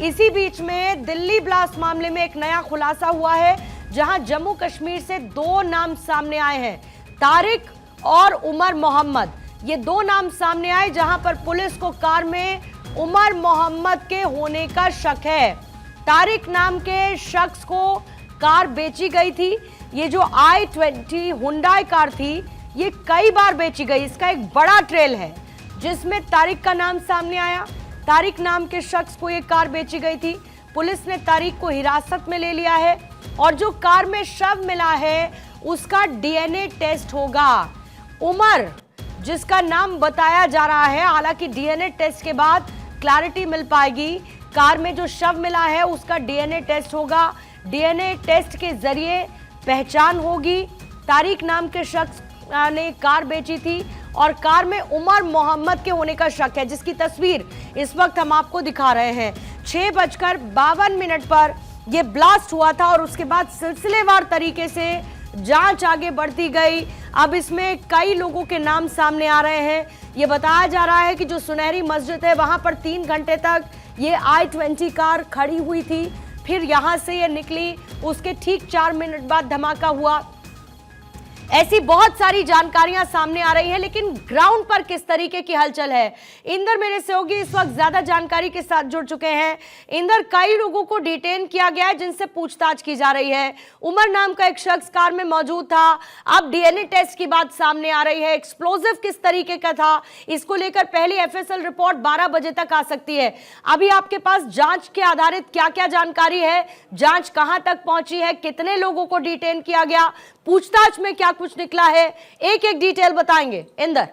इसी बीच में दिल्ली ब्लास्ट मामले में एक नया खुलासा हुआ है, जहां जम्मू कश्मीर से दो नाम सामने आए हैं, तारिक और उमर मोहम्मद। ये दो नाम सामने आए जहां पर पुलिस को कार में उमर मोहम्मद के होने का शक है। तारिक नाम के शख्स को कार बेची गई थी। ये जो i20 हुंडई कार थी, ये कई बार बेची गई। इसका एक बड़ा ट्रेल है जिसमें तारिक का नाम सामने आया। तारिक नाम के शख्स को ये कार बेची गई थी। पुलिस ने तारिक को हिरासत में ले लिया है और जो कार में शव मिला है उसका डीएनए टेस्ट होगा। उमर जिसका नाम बताया जा रहा है, हालांकि डीएनए टेस्ट के बाद क्लैरिटी मिल पाएगी। कार में जो शव मिला है उसका डीएनए टेस्ट होगा। डीएनए टेस्ट के जरिए पहचान होगी। तारिक नाम के शख्स ने कार बेची थी और कार में उमर मोहम्मद के होने का शक है, जिसकी तस्वीर इस वक्त हम आपको दिखा रहे हैं। 6:52 पर यह ब्लास्ट हुआ था और उसके बाद सिलसिलेवार तरीके से जांच आगे बढ़ती गई। अब इसमें कई लोगों के नाम सामने आ रहे हैं। यह बताया जा रहा है कि जो सुनहरी मस्जिद है वहां पर 3 घंटे तक ये i20 कार खड़ी हुई थी, फिर यहां से ये निकली। उसके ठीक 4 मिनट बाद धमाका हुआ। ऐसी बहुत सारी जानकारियां सामने आ रही हैं, लेकिन ग्राउंड पर किस तरीके की हलचल है, इंदर मेरे सहयोगी इस वक्त ज्यादा जानकारी के साथ जुड़ चुके हैं। इंदर, कई लोगों को डिटेन किया गया है जिनसे पूछताछ की जा रही है। उमर नाम का एक शख्स कार में मौजूद था। अब डीएनए टेस्ट की बात सामने आ रही है। एक्सप्लोजिव किस तरीके का था, इसको लेकर पहली एफएसएल रिपोर्ट 12 बजे तक आ सकती है। अभी आपके पास जांच के आधारित क्या क्या जानकारी है, जांच कहां तक पहुंची है, कितने लोगों को डिटेन किया गया, पूछताछ में क्या कुछ निकला है, एक एक डिटेल बताएंगे इंदर।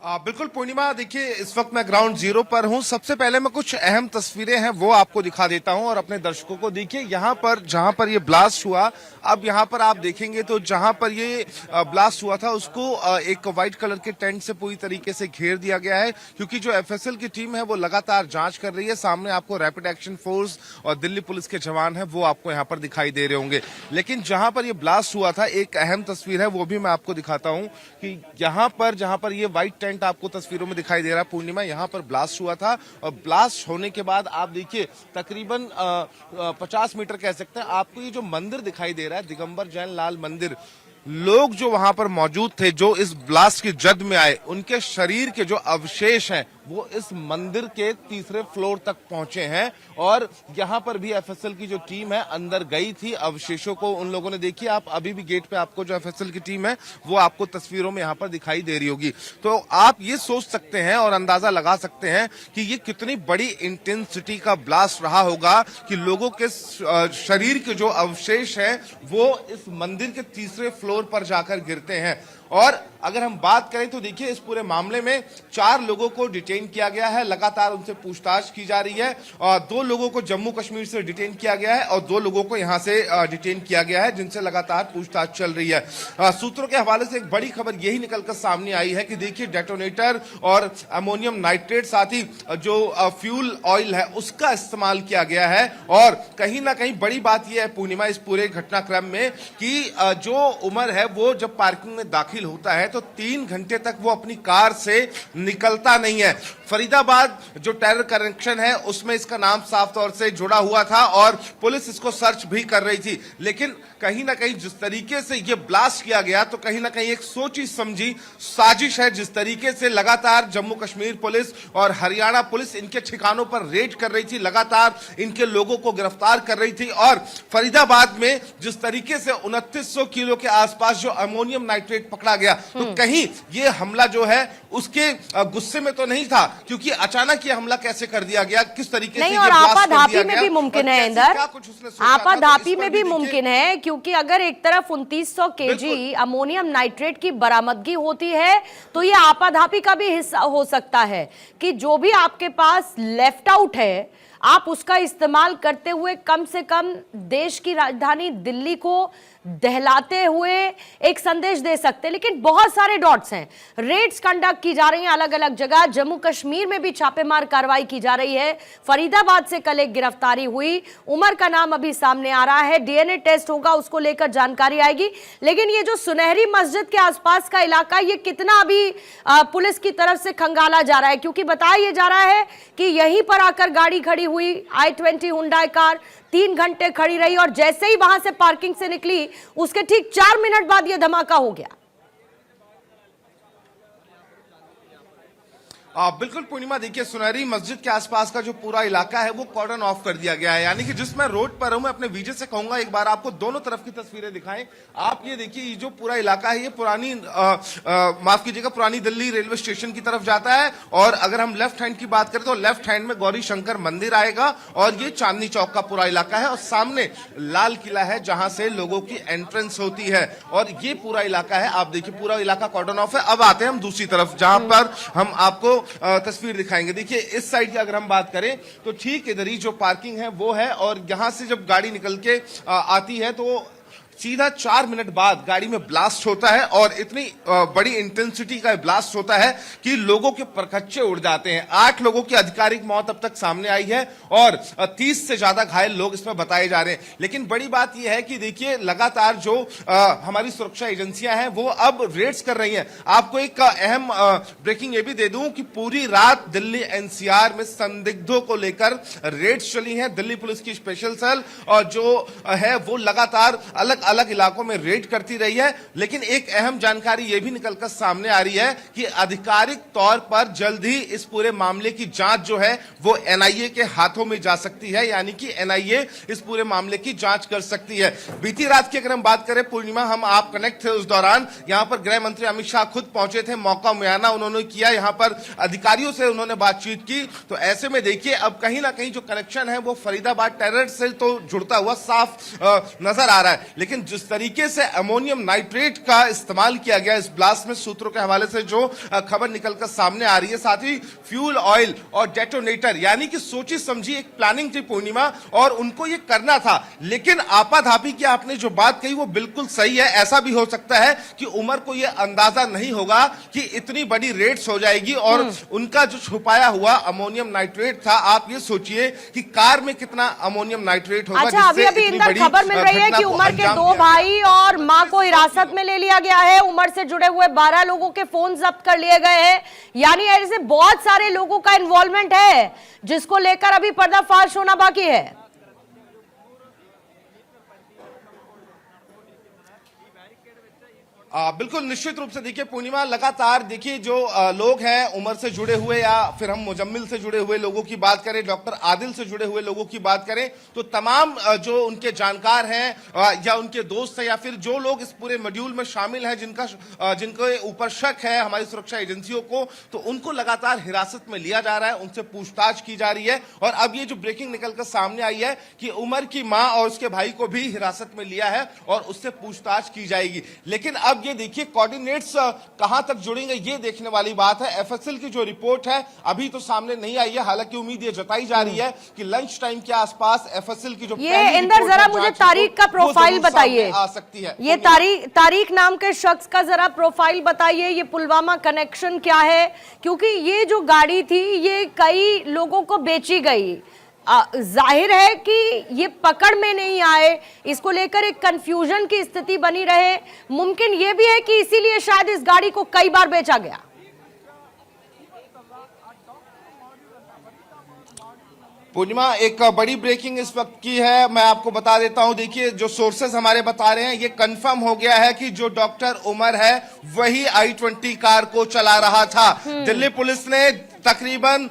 बिल्कुल पूर्णिमा, देखिए इस वक्त मैं ग्राउंड जीरो पर हूं। सबसे पहले मैं कुछ अहम तस्वीरें हैं वो आपको दिखा देता हूं और अपने दर्शकों को। देखिए यहाँ पर जहां पर ये ब्लास्ट हुआ, अब यहाँ पर आप देखेंगे तो जहां पर ये ब्लास्ट हुआ था उसको एक व्हाइट कलर के टेंट से पूरी तरीके से घेर दिया गया है, क्योंकि जो एफएसएल की टीम है वो लगातार जांच कर रही है। सामने आपको रैपिड एक्शन फोर्स और दिल्ली पुलिस के जवान है वो आपको यहाँ पर दिखाई दे रहे होंगे। लेकिन जहां पर ये ब्लास्ट हुआ था, एक अहम तस्वीर है वो भी मैं आपको दिखाता हूँ कि यहाँ पर जहां पर ये व्हाइट आपको तस्वीरों में दिखाई दे रहा है पूर्णिमा, यहां पर ब्लास्ट हुआ था। और ब्लास्ट होने के बाद आप देखिए तकरीबन 50 मीटर कह सकते हैं, आपको ये जो मंदिर दिखाई दे रहा है, दिगंबर जैन लाल मंदिर, लोग जो वहां पर मौजूद थे, जो इस ब्लास्ट की जद में आए, उनके शरीर के जो अवशेष हैं वो इस मंदिर के तीसरे फ्लोर तक पहुंचे हैं। और यहां पर भी एफएसएल की जो टीम है अंदर गई थी, अवशेषों को उन लोगों ने देखी। आप अभी भी गेट पे आपको जो एफएसएल की टीम है वो आपको तस्वीरों में यहां पर दिखाई दे रही होगी। तो आप ये सोच सकते हैं और अंदाजा लगा सकते हैं कि ये कितनी बड़ी इंटेंसिटी का ब्लास्ट रहा होगा कि लोगों के शरीर के जो अवशेष है वो इस मंदिर के तीसरे फ्लोर पर जाकर गिरते हैं। और अगर हम बात करें तो देखिए इस पूरे मामले में 4 लोगों को डिटेन किया गया है, लगातार उनसे पूछताछ की जा रही है। और 2 लोगों को जम्मू कश्मीर से डिटेन किया गया है और 2 लोगों को यहां से डिटेन किया गया है, जिनसे लगातार पूछताछ चल रही है। सूत्रों के हवाले से एक बड़ी खबर यही निकलकर सामने आई है कि देखिए डेटोनेटर और अमोनियम नाइट्रेट, साथ ही जो फ्यूल ऑयल है उसका इस्तेमाल किया गया है। और कहीं ना कहीं बड़ी बात यह है पूर्णिमा इस पूरे घटनाक्रम में कि जो उमर है वो जब पार्किंग में दाखिल होता है तो 3 घंटे तक वो अपनी कार से निकलता नहीं है। फरीदाबाद जो टेरर कनेक्शन है उसमें इसका नाम साफ तौर से जुड़ा हुआ था और पुलिस इसको सर्च भी कर रही थी। लेकिन कहीं ना कहीं जिस तरीके से ये ब्लास्ट किया गया, तो कहीं ना कहीं एक सोची समझी साजिश है। जिस तरीके से लगातार जम्मू कश्मीर पुलिस और हरियाणा पुलिस इनके ठिकानों पर रेड कर रही थी, लगातार इनके लोगों को गिरफ्तार कर रही थी। और फरीदाबाद में जिस तरीके से 2900 किलो के आसपास जो अमोनियम नाइट्रेट पकड़ा गया, तो कहीं ये हमला जो है उसके गुस्से में तो नहीं था, क्योंकि अचानक ये हमला कैसे कर दिया गया, किस तरीके से नहीं, और आपाधापी में भी मुमकिन है इंदर, आपाधापी में भी मुमकिन है, क्योंकि अगर एक तरफ 2900 केजी अमोनियम नाइट्रेट की बरामदगी होती है तो ये आपाधापी का भी हिस्सा हो सकता है कि जो भी आपके पास लेफ्ट आउट है आप उसका इस्तेमाल करते हुए कम से कम देश की राजधानी दिल्ली को दहलाते हुए एक संदेश दे सकते, लेकिन बहुत सारे डॉट्स हैं। रेड्स कंडक्ट की जा रही हैं अलग अलग जगह। जम्मू कश्मीर में भी छापेमार कार्रवाई की जा रही है। फरीदाबाद से कल एक गिरफ्तारी हुई। उमर का नाम अभी सामने आ रहा है, डीएनए टेस्ट होगा, उसको लेकर जानकारी आएगी। लेकिन ये जो सुनहरी मस्जिद के आसपास का इलाका, ये कितना अभी पुलिस की तरफ से खंगाला जा रहा है, क्योंकि बताया जा रहा है कि यहीं पर आकर गाड़ी खड़ी हुई i20 हुंडई कार 3 घंटे खड़ी रही और जैसे ही वहां से पार्किंग से निकली उसके ठीक 4 मिनट बाद यह धमाका हो गया। बिल्कुल पूर्णिमा, देखिए सुनहरी मस्जिद के आसपास का जो पूरा इलाका है वो कॉर्डन ऑफ कर दिया गया है। यानी कि जिस मैं रोड पर हूं, मैं अपने विजय से कहूंगा एक बार आपको दोनों तरफ की तस्वीरें दिखाएं। आप ये देखिए, ये जो पूरा इलाका है ये पुरानी माफ कीजिएगा पुरानी दिल्ली रेलवे स्टेशन की तरफ जाता है। और अगर हम लेफ्ट हैंड की बात करें तो लेफ्ट हैंड में गौरी शंकर मंदिर आएगा और ये चांदनी चौक का पूरा इलाका है और सामने लाल किला है जहां से लोगों की एंट्रेंस होती है और ये पूरा इलाका है। आप देखिए पूरा इलाका कॉर्डन ऑफ है। अब आते हैं हम दूसरी तरफ जहां पर हम आपको तस्वीर दिखाएंगे। देखिए इस साइड की अगर हम बात करें तो ठीक इधर ही जो पार्किंग है वो है और यहां से जब गाड़ी निकल के आती है तो सीधा 4 मिनट बाद गाड़ी में ब्लास्ट होता है और इतनी बड़ी इंटेंसिटी का ब्लास्ट होता है कि लोगों के परखच्चे उड़ जाते हैं। 8 लोगों की आधिकारिक मौत अब तक सामने आई है और 30 से ज्यादा घायल लोग इसमें बताए जा रहे हैं। लेकिन बड़ी बात यह है कि देखिए लगातार जो हमारी सुरक्षा एजेंसियां हैं वो अब रेड्स कर रही हैं। आपको एक अहम ब्रेकिंग ये भी दे दूं कि पूरी रात दिल्ली एनसीआर में संदिग्धों को लेकर रेड्स चली हैं। दिल्ली पुलिस की स्पेशल सेल और जो है वो लगातार अलग अलग इलाकों में रेड करती रही है। लेकिन एक अहम जानकारी यह भी निकलकर सामने आ रही है कि आधिकारिक तौर पर जल्द ही इस पूरे मामले की जांच जो है वो एनआईए के हाथों में जा सकती है। यानी कि एनआईए इस पूरे मामले की जांच कर सकती है। बीती रात की अगर हम बात करें पूर्णिमा, हम आप कनेक्ट थे उस दौरान, यहां पर गृह मंत्री अमित शाह खुद पहुंचे थे। मौका मुआयना उन्होंने किया, यहां पर अधिकारियों से उन्होंने बातचीत की। तो ऐसे में देखिए अब कहीं ना कहीं जो कनेक्शन है वो फरीदाबाद टेरर से तो जुड़ता हुआ साफ नजर आ रहा है। लेकिन जिस तरीके से अमोनियम नाइट्रेट का इस्तेमाल किया गया इस ब्लास्ट में, सूत्रों के हवाले से जो खबर निकलकर सामने आ रही है, साथ ही फ्यूल ऑयल और डेटोनेटर, यानी कि सोची समझी एक प्लानिंग थी पूर्णिमा और उनको ये करना था। लेकिन आपाधापी की आपने जो बात कही वो बिल्कुल सही है। ऐसा भी हो सकता है कि उमर को यह अंदाजा नहीं होगा कि इतनी बड़ी रेड्स हो जाएगी और उनका जो छुपाया हुआ अमोनियम नाइट्रेट था, आप ये सोचिए कि कार में कितना अमोनियम नाइट्रेट होगा। अच्छा, अभी इंदर खबर मिल रही है कि उमर के 2 भाई और मां को हिरासत में ले लिया गया है। उमर से जुड़े हुए 12 लोगों के फोन जब्त कर लिए गए हैं। यानी ऐसे बहुत सारे लोगों का इन्वॉल्वमेंट है जिसको लेकर अभी पर्दाफाश होना बाकी है। बिल्कुल निश्चित रूप से देखिए पूर्णिमा, लगातार देखिए जो लोग हैं उमर से जुड़े हुए या फिर हम मुजम्मिल से जुड़े हुए लोगों की बात करें, डॉक्टर आदिल से जुड़े हुए लोगों की बात करें, तो तमाम जो उनके जानकार हैं या उनके दोस्त हैं या फिर जो लोग इस पूरे मॉड्यूल में शामिल हैं जिनके ऊपर शक है हमारी सुरक्षा एजेंसियों को, तो उनको लगातार हिरासत में लिया जा रहा है, उनसे पूछताछ की जा रही है। और अब ये जो ब्रेकिंग निकलकर सामने आई है कि उमर की मां और उसके भाई को भी हिरासत में लिया है और उससे पूछताछ की जाएगी। लेकिन अब ये देखिए कोऑर्डिनेट्स कहां तक जुड़ेंगे ये देखने वाली बात है। एफएसएल की जो रिपोर्ट है अभी तो सामने नहीं आई है, हालांकि उम्मीद ये जताई जा रही है कि लंच टाइम के आसपास एफएसएल की जो ये इंदर जरा मुझे तारीख का प्रोफाइल बताइए, आ सकती है। ये तारीख नाम के शख्स का जरा प्रोफाइल बताइए, ये पुलवामा कनेक्शन क्या है, क्योंकि ये जो गाड़ी थी ये कई लोगों को बेची गई। जाहिर है कि ये पकड़ में नहीं आए, इसको लेकर एक कंफ्यूजन की स्थिति बनी रहे। मुमकिन ये भी है कि इसीलिए शायद इस गाड़ी को कई बार बेचा गया। पूर्णिमा, एक बड़ी ब्रेकिंग इस वक्त की है, मैं आपको बता देता हूं। देखिए जो सोर्सेज हमारे बता रहे हैं ये कंफर्म हो गया है कि जो डॉक्टर उमर है वही i20 कार को चला रहा था। दिल्ली पुलिस ने तकरीबन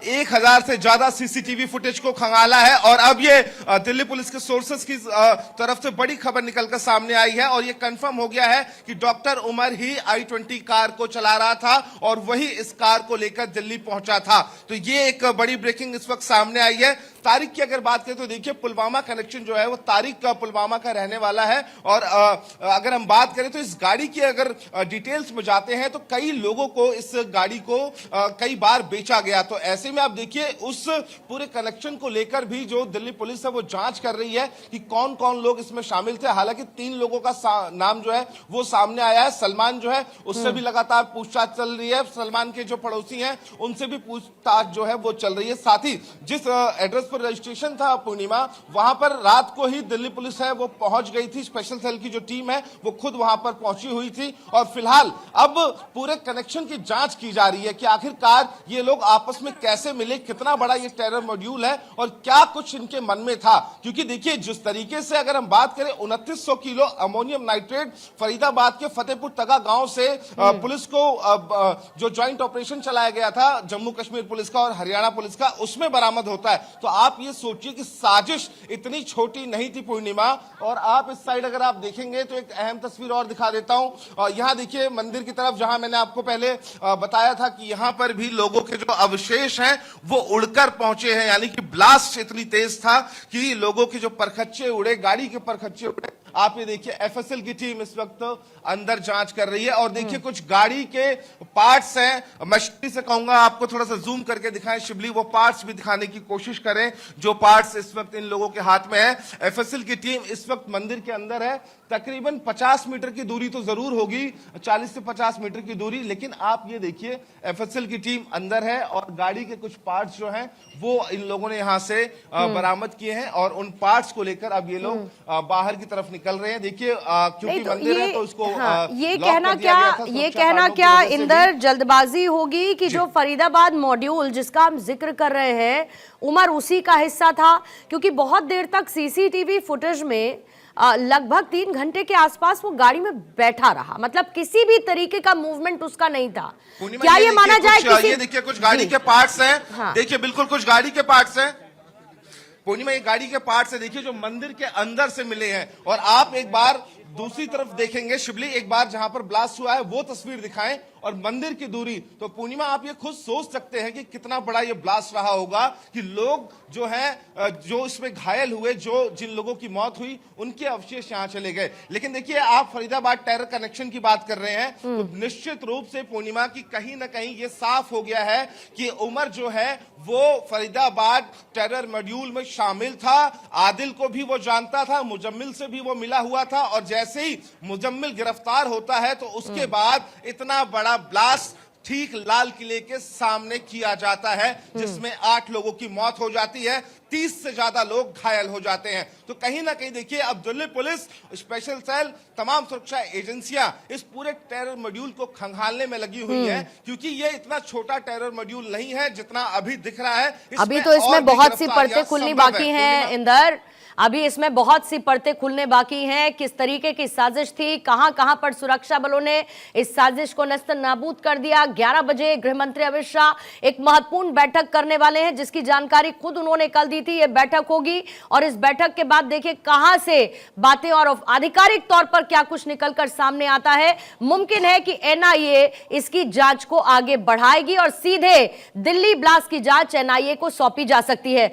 1000 से ज्यादा सीसीटीवी फुटेज को खंगाला है और अब ये दिल्ली पुलिस के सोर्सेज की तरफ से बड़ी खबर निकलकर सामने आई है और ये कंफर्म हो गया है कि डॉक्टर उमर ही i20 कार को चला रहा था और वही इस कार को लेकर दिल्ली पहुंचा था। तो ये एक बड़ी ब्रेकिंग इस वक्त सामने आई है। तारिक की अगर बात करें तो देखिए पुलवामा कनेक्शन जो है वो तारिक का पुलवामा का रहने वाला है। और अगर हम बात करें तो इस गाड़ी की अगर डिटेल्स में जाते हैं तो कई लोगों को इस गाड़ी को कई बार बेचा गया। तो ऐसे में आप देखिए उस पूरे कनेक्शन को लेकर भी जो दिल्ली पुलिस है वो जांच कर रही है कि कौन कौन लोग इसमें शामिल थे। हालांकि 3 लोगों का नाम जो है वो सामने आया है। सलमान जो है उससे भी लगातार पूछताछ चल रही है। सलमान के जो पड़ोसी हैं उनसे भी पूछताछ जो है वो चल रही है। साथ ही जिस एड्रेस पर रजिस्ट्रेशन था पूर्णिमा, वहां पर रात को ही दिल्ली पुलिस है वो पहुंच गई थी। स्पेशल सेल की जो टीम है वो खुद वहां पर पहुंची हुई थी। और फिलहाल अब पूरे कनेक्शन की जांच की जा रही है कि आखिरकार ये लोग आपस में कैसे मिले, कितना बड़ा ये टेरर मॉड्यूल है और क्या कुछ इनके मन में था। क्योंकि देखिए जिस तरीके से अगर हम बात करें 2900 किलो अमोनियम नाइट्रेट फरीदाबाद के फतेहपुर तगा गांव से पुलिस को जो ज्वाइंट ऑपरेशन चलाया गया था जम्मू कश्मीर पुलिस का और हरियाणा पुलिस का, उसमें बरामद होता है। तो आप ये सोचिए कि साजिश इतनी छोटी नहीं थी पूर्णिमा। और आप इस साइड अगर आप देखेंगे तो एक अहम तस्वीर और दिखा देता हूं। यहां देखिए मंदिर की तरफ, जहां मैंने आपको पहले बताया था कि यहां पर भी लोगों के जो अवशेष हैं वो उड़कर पहुंचे हैं। यानी कि ब्लास्ट इतनी तेज था कि लोगों के जो परखच्चे उड़े, गाड़ी के परखच्चे उड़े। आप ये देखिए एफएसएल की टीम इस वक्त अंदर जांच कर रही है। और देखिए कुछ गाड़ी के पार्ट्स हैं, मैं शिबली से कहूंगा आपको थोड़ा सा जूम करके दिखाएं। शिबली वो पार्ट्स भी दिखाने की कोशिश करें जो पार्ट्स इस वक्त इन लोगों के हाथ में है। एफएसएल की टीम इस वक्त मंदिर के अंदर है। तकरीबन 50 मीटर की दूरी तो जरूर होगी, 40 से 50 मीटर की दूरी। लेकिन आप ये देखिए एफएसएल की टीम अंदर है और गाड़ी के कुछ पार्ट्स जो हैं वो इन लोगों ने यहां से बरामद किए हैं। और उन पार्ट्स को लेकर अब ये लोग बाहर की तरफ निकल रहे हैं। देखिए क्योंकि तो मंदिर है तो उसको ये लॉक कहना कर दिया गया था ये सुरक्षा कहना कारणों की क्या वजह से इंदर भी। जल्दबाजी होगी कि जो फरीदाबाद मॉड्यूल जिसका हम जिक्र कर रहे हैं उमर उसी का हिस्सा था? क्योंकि बहुत देर तक सीसीटीवी फुटेज में लगभग 3 घंटे के आसपास वो गाड़ी में बैठा रहा, मतलब किसी भी तरीके का मूवमेंट उसका नहीं था। क्या ये माना जाए ये देखिए कुछ गाड़ी के पार्ट्स हैं। हाँ। देखिए बिल्कुल कुछ गाड़ी के पार्ट्स हैं पूर्णिमा, ये गाड़ी के पार्ट्स है देखिए जो मंदिर के अंदर से मिले हैं। और आप एक बार दूसरी तरफ देखेंगे शिबली, एक बार जहां पर ब्लास्ट हुआ है वो तस्वीर दिखाएं और मंदिर की दूरी। तो पूर्णिमा आप ये खुद सोच सकते हैं कि कितना बड़ा ये ब्लास्ट रहा होगा कि लोग जो हैं जो इसमें घायल हुए, जो जिन लोगों की मौत हुई उनके अवशेष यहां चले गए। लेकिन देखिए आप फरीदाबाद टेरर कनेक्शन की बात कर रहे हैं तो निश्चित रूप से पूर्णिमा की कहीं ना कहीं ये साफ हो गया है कि उमर जो है वो फरीदाबाद टेरर मॉड्यूल में शामिल था। आदिल को भी वो जानता था, मुजम्मिल से भी वो मिला हुआ था। और जैसे ही मुजम्मिल गिरफ्तार होता है तो उसके बाद इतना बड़ा ब्लास्ट ठीक लाल किले के सामने किया जाता है जिसमें 8 लोगों की मौत हो जाती है, 30 से ज्यादा लोग घायल हो जाते हैं। तो कहीं ना कहीं देखिए अब दिल्ली पुलिस, स्पेशल सेल, तमाम सुरक्षा एजेंसियां इस पूरे टेरर मॉड्यूल को खंगालने में लगी हुई हैं। क्योंकि ये इतना छोटा टेरर मॉड्यूल नहीं है जितना अभी दिख रहा है। अभी तो इसमें बहुत सी परतें खुलनी बाकी हैं इंदर, अभी इसमें बहुत सी परतें खुलने बाकी हैं। किस तरीके की साजिश थी, कहां कहां पर सुरक्षा बलों ने इस साजिश को नस्त नाबूद कर दिया। 11 बजे गृह मंत्री अमित शाह एक महत्वपूर्ण बैठक करने वाले हैं जिसकी जानकारी खुद उन्होंने कल दी थी। यह बैठक होगी और इस बैठक के बाद देखिए कहां से बातें और आधिकारिक तौर पर क्या कुछ निकलकर सामने आता है। मुमकिन है कि एनआईए इसकी जांच को आगे बढ़ाएगी और सीधे दिल्ली ब्लास्ट की जांच एनआईए को सौंपी जा सकती है।